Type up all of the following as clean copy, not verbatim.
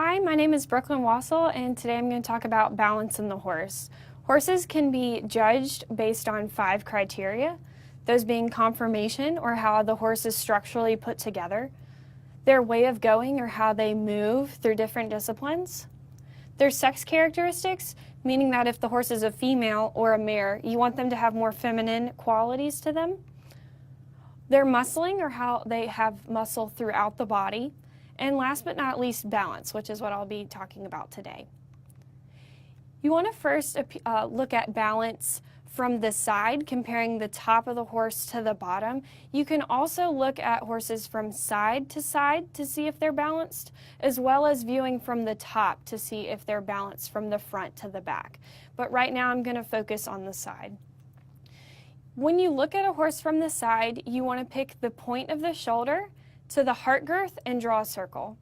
Hi, my name is Brooklyn Wassel, and today I'm going to talk about balance in the horse. Horses can be judged based on 5 criteria, those being conformation, or how the horse is structurally put together, their way of going, or how they move through different disciplines, their sex characteristics, meaning that if the horse is a female or a mare, you want them to have more feminine qualities to them, their muscling, or how they have muscle throughout the body, and last but not least, balance, which is what I'll be talking about today. You want to first look at balance from the side, comparing the top of the horse to the bottom. You can also look at horses from side to see if they're balanced, as well as viewing from the top to see if they're balanced from the front to the back. But right now I'm going to focus on the side. When you look at a horse from the side, you want to pick the point of the shoulder to the heart girth and draw a circle.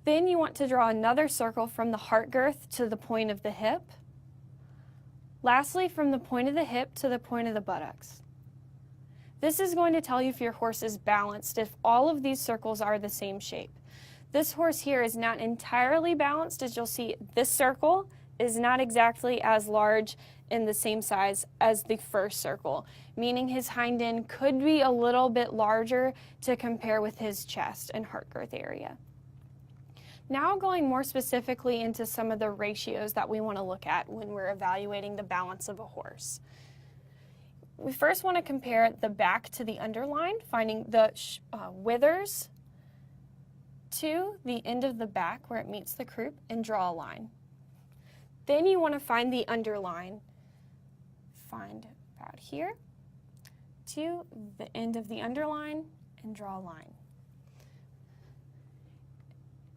Then you want to draw another circle from the heart girth to the point of the hip. Lastly, from the point of the hip to the point of the buttocks. This is going to tell you if your horse is balanced if all of these circles are the same shape. This horse here is not entirely balanced. As you'll see, this circle is not exactly as large in the same size as the first circle, meaning his hind end could be a little bit larger to compare with his chest and heart girth area. Now going more specifically into some of the ratios that we want to look at when we're evaluating the balance of a horse. We first want to compare the back to the underline, finding the withers to the end of the back where it meets the croup and draw a line. Then you want to find the underline. Find about here to the end of the underline and draw a line.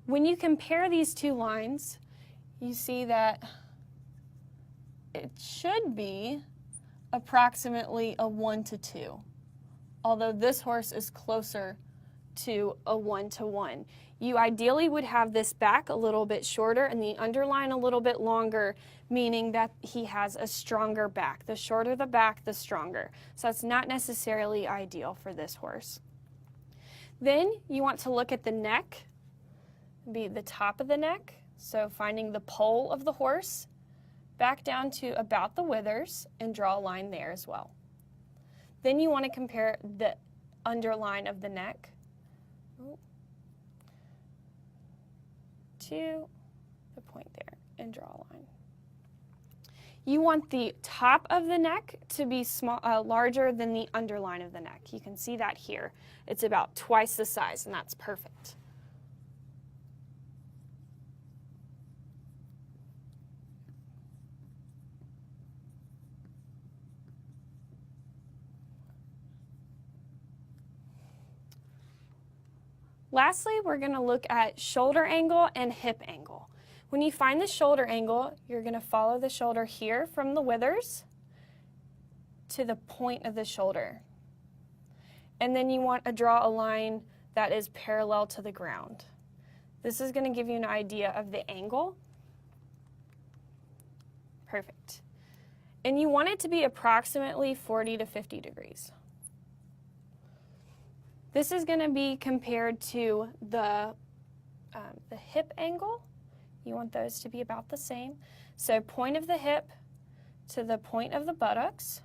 When you compare these two lines, you see that it should be approximately a 1-to-2, although this horse is closer to a 1-to-1. You ideally would have this back a little bit shorter and the underline a little bit longer, meaning that he has a stronger back. The shorter the back, the stronger. So that's not necessarily ideal for this horse. Then you want to look at the neck, be the top of the neck, so finding the pole of the horse, back down to about the withers and draw a line there as well. Then you want to compare the underline of the neck to the point there and draw a line. You want the top of the neck to be larger than the underline of the neck. You can see that here. It's about twice the size, and that's perfect. Lastly, we're going to look at shoulder angle and hip angle. When you find the shoulder angle, you're going to follow the shoulder here from the withers to the point of the shoulder. And then you want to draw a line that is parallel to the ground. This is going to give you an idea of the angle. Perfect. And you want it to be approximately 40 to 50 degrees. This is going to be compared to the hip angle. You want those to be about the same. So point of the hip to the point of the buttocks.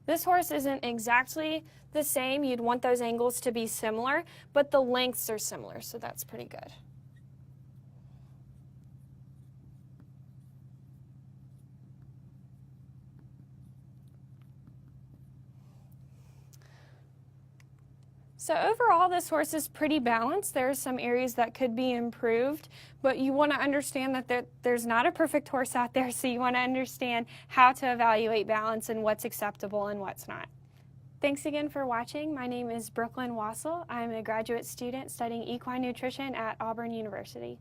This horse isn't exactly the same. You'd want those angles to be similar, but the lengths are similar, so that's pretty good. So overall, this horse is pretty balanced. There are some areas that could be improved, but you want to understand that there's not a perfect horse out there, so you want to understand how to evaluate balance and what's acceptable and what's not. Thanks again for watching. My name is Brooklyn Wassel. I'm a graduate student studying equine nutrition at Auburn University.